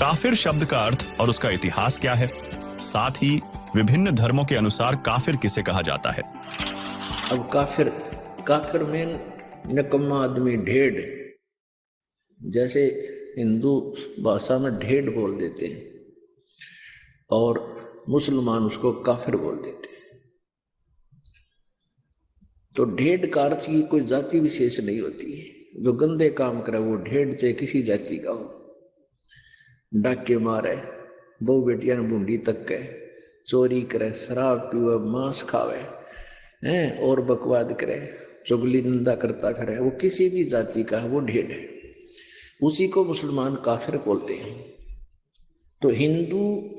काफिर शब्द का अर्थ और उसका इतिहास क्या है, साथ ही विभिन्न धर्मों के अनुसार काफिर किसे कहा जाता है। अब काफिर में निकम्मा आदमी, ढेड़, जैसे हिंदू भाषा में ढेड़ बोल देते हैं और मुसलमान उसको काफिर बोल देते हैं। तो ढेड़ का अर्थ की कोई जाति विशेष नहीं होती है। जो गंदे काम करे वो ढेड़, चाहे किसी जाति का हो, डाके मारे, बहु बेटियां बूंदी तक के, चोरी करे, शराब पीवे, मांस खावे हैं और बकवाद करे, चुगली निंदा करता फिरे, वो किसी भी जाति का है, वो ढेड़ है। उसी को मुसलमान काफिर बोलते हैं। तो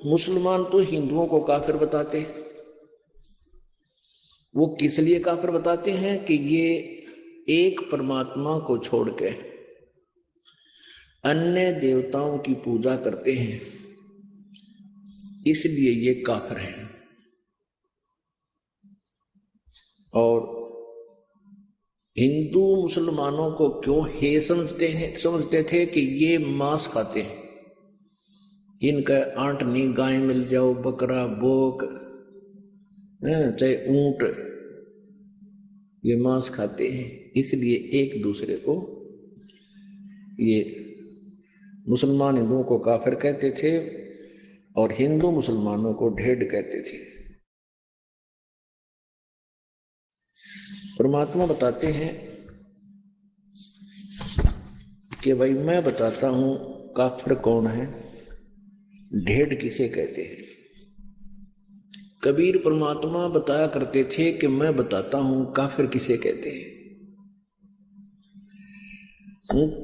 मुसलमान तो हिंदुओं को काफिर बताते हैं। वो किस लिए काफिर बताते हैं कि ये एक परमात्मा को छोड़ के अन्य देवताओं की पूजा करते हैं, इसलिए ये काफिर हैं। और हिंदू मुसलमानों को क्यों हे समझते थे कि ये मांस खाते हैं, इनका आंट नहीं, गाय मिल जाओ, बकरा, बोक, चाहे ऊंट, ये मांस खाते हैं। इसलिए एक दूसरे को ये मुसलमान हिंदुओं को काफिर कहते थे और हिंदू मुसलमानों को ढेड़ कहते थे। परमात्मा बताते हैं कि भाई मैं बताता हूं काफिर कौन है, ढेड़ किसे कहते हैं। कबीर परमात्मा बताया करते थे कि मैं बताता हूं काफिर किसे कहते हैं।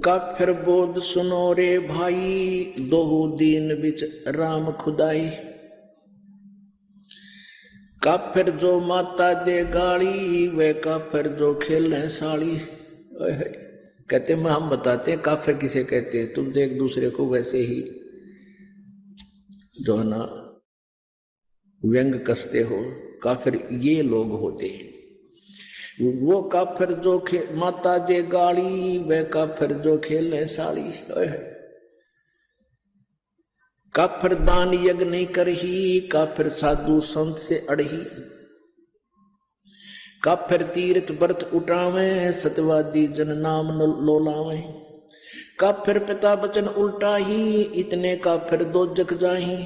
काफिर बोध सुनो रे भाई, दोहू दीन बिच राम खुदाई। काफिर जो माता दे गाली, वे काफिर जो खेले साड़ी। कहते मैं हम बताते हैं काफिर किसे कहते हैं, तुम एक दूसरे को वैसे ही जो है ना व्यंग कसते हो। काफिर ये लोग होते हैं। वो काफिर जो माता दे गाली, वे काफिर जो खेले साड़ी। काफिर दान यज्ञ नहीं करही, काफिर साधु संत से अड़ही। काफिर तीर्थ व्रत उठावे, सत्यवादी जन नाम लोलावे। काफिर पिता वचन उल्टा ही, इतने काफिर दो जग जाही।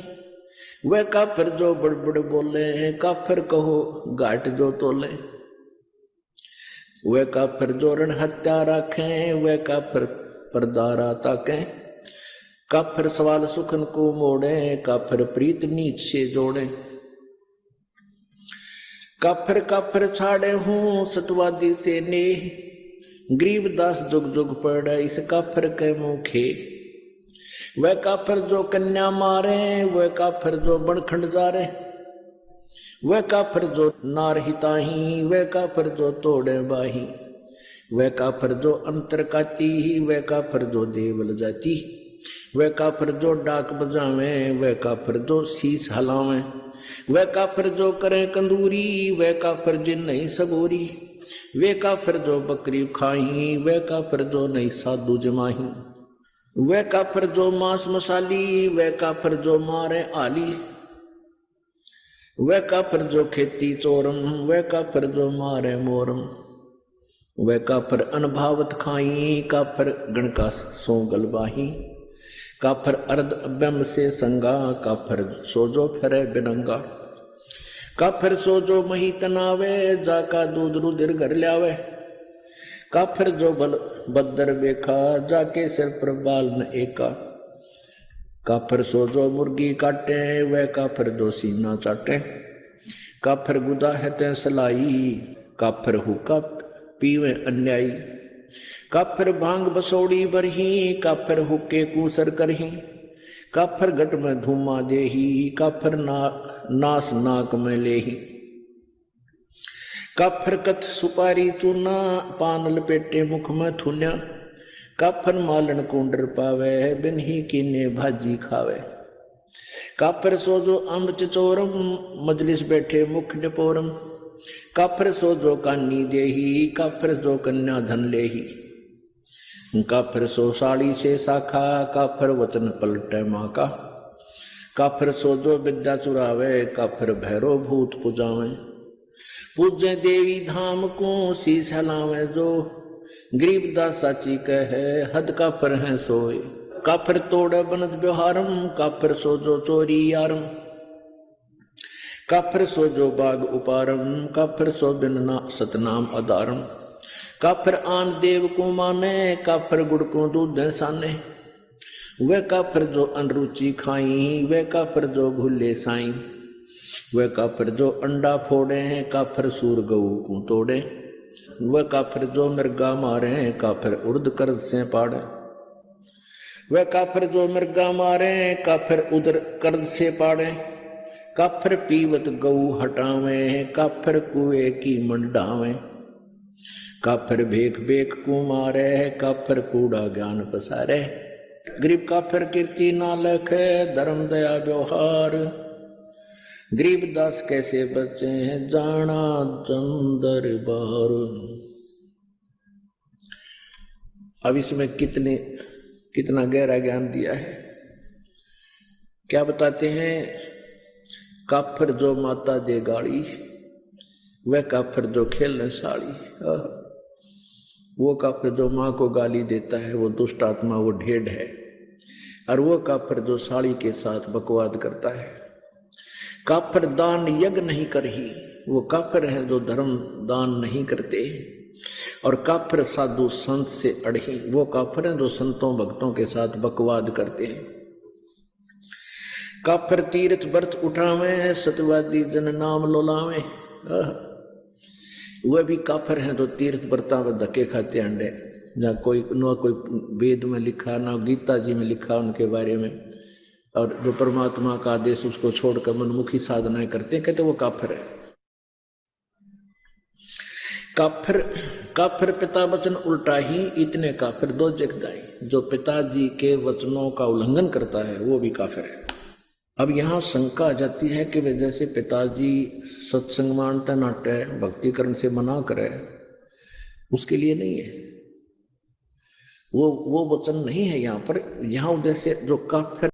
वह काफिर जो बड़बड़ बोले हैं, काफिर कहो घाट जो तोले। वह काफिर जो रण हत्या रखें, वह काफिर परदारा ताकें। काफिर सवाल सुखन को मोड़े, काफिर प्रीत नीच से जोड़े। काफिर छाड़े हूं सतवादी से नेह, गरीबदास जुग जुग पड़े इस काफिर के मुखे। वह काफिर जो कन्या मारे, वह काफिर जो बनखंड जारे। वह काफिर जो नार हिताही, वह काफिर जो तोड़े बाही। वह काफिर जो अंतर काती, वह काफिर जो देवल जाती। वह काफिर जो डाक बजावे, वह काफिर जो शीस हलावे। वह काफिर जो करे कंदूरी, वह काफिर जिन नहीं सबूरी। वे काफिर जो बकरी खाही, वह काफिर जो नहीं साधु जमाही। वह काफिर जो मांस मसाली, वह काफिर जो मारे आली। वह काफिर जो खेती चोरम, वह काफिर जो मारे मोरम। वह काफिर अनभावत खाई, काफिर गणका सो गलबाही। काफिर अर्ध अभ्यम से संगा, काफिर सोजो फिरे बिनंगा। काफिर सोजो मही तनावे, जाका दूध रुधिर घर ल्यावे। काफिर जो बल बदर बेखा, जाके सिर पर बाल न एका। काफिर सो जो मुर्गी काटे, वह काफिर जो सीना चाटे। काफिर गुदा है ते सलाई, काफिर हुक्का पीवे अन्यायी। काफिर भांग बसोड़ी बरही, काफिर हुक्के कूसर करही। काफिर घट में धूमा देही, काफिर नास नाक में लेही। काफिर कथ सुपारी चूना, पान लपेटे मुख में थुन्या। काफिर मालन कुंडर पावे, बिन ही कीने भाजी खावे। काफिर सो जो अम्ब चचोरम, मजलिस बैठे मुख निपोरम। काफिर सो जो कानी देही, काफिर जो कन्या धन लेही। काफिर सो साड़ी से शाखा, काफिर वचन पलटे माँ का, काफिर सो जो विद्या चुरावे, काफिर भैरो भूत पुजावे, पूजे देवी धाम को शीश हलावे जो, गरीबदास साची कहे हद काफिर है सोए, काफिर तोड़े बनत व्यवहारम, काफिर सो जो चोरी यारम, काफिर सो जो बाग उपारम, काफिर सो बिन सतनाम अदारम, काफिर आन देव को माने, काफिर गुड़ को दूध साने, वह काफिर जो अनरुचि खाई, वह काफिर जो भूले साई, वह काफिर जो अंडा फोड़े हैं, काफिर सूर गऊ को तोड़े, वह काफिर जो मृगा मारे, काफिर उर्द कर्ज से पाड़े, वह काफिर जो मृगा मारे, काफिर उदर कर्ज से पाड़े, काफिर पीवत गऊ हटावे, काफिर कुएं की मंडावे, काफिर भेख भेख को मारे, काफिर कूड़ा ज्ञान पसारे, गरीब काफिर कीर्ति ना लखे, धर्म दया व्यवहार, गरीबदास कैसे बचे हैं जाना चंदर बार। अब इसमें कितना गहरा ज्ञान दिया है। क्या बताते हैं, काफिर जो माता दे गाड़ी, वह काफिर जो खेलने साड़ी, वो काफिर जो माँ को गाली देता है वो दुष्ट आत्मा, वो ढेढ़ है, और वो काफिर जो साड़ी के साथ बकवाद करता है, काफिर दान यज्ञ नहीं करही, वो काफिर है जो धर्म दान नहीं करते, और काफिर साधु संत से अड़ही, वो काफिर है जो संतों भक्तों के साथ बकवाद करते हैं, काफिर तीर्थ व्रत उठावे, सत्यवादी जन नाम लोलावे, वह भी काफिर है जो तीर्थ व्रता में धक्के खाते अंडे, जहाँ कोई वेद में लिखा ना गीता जी में लिखा उनके बारे में, और जो परमात्मा का आदेश उसको छोड़कर मनमुखी साधनाएं करते हैं, कहते वो काफिर है। काफिर पिता वचन उल्टा ही, इतने काफिर दो जगदाई, जो पिताजी के वचनों का उल्लंघन करता है वो भी काफिर है। अब यहाँ शंका आ जाती है कि वे जैसे पिताजी सत्संग मानते नाटे भक्तिकरण से मना करे, उसके लिए नहीं है, वो वचन नहीं है यहाँ पर। यहाँ जैसे जो काफिर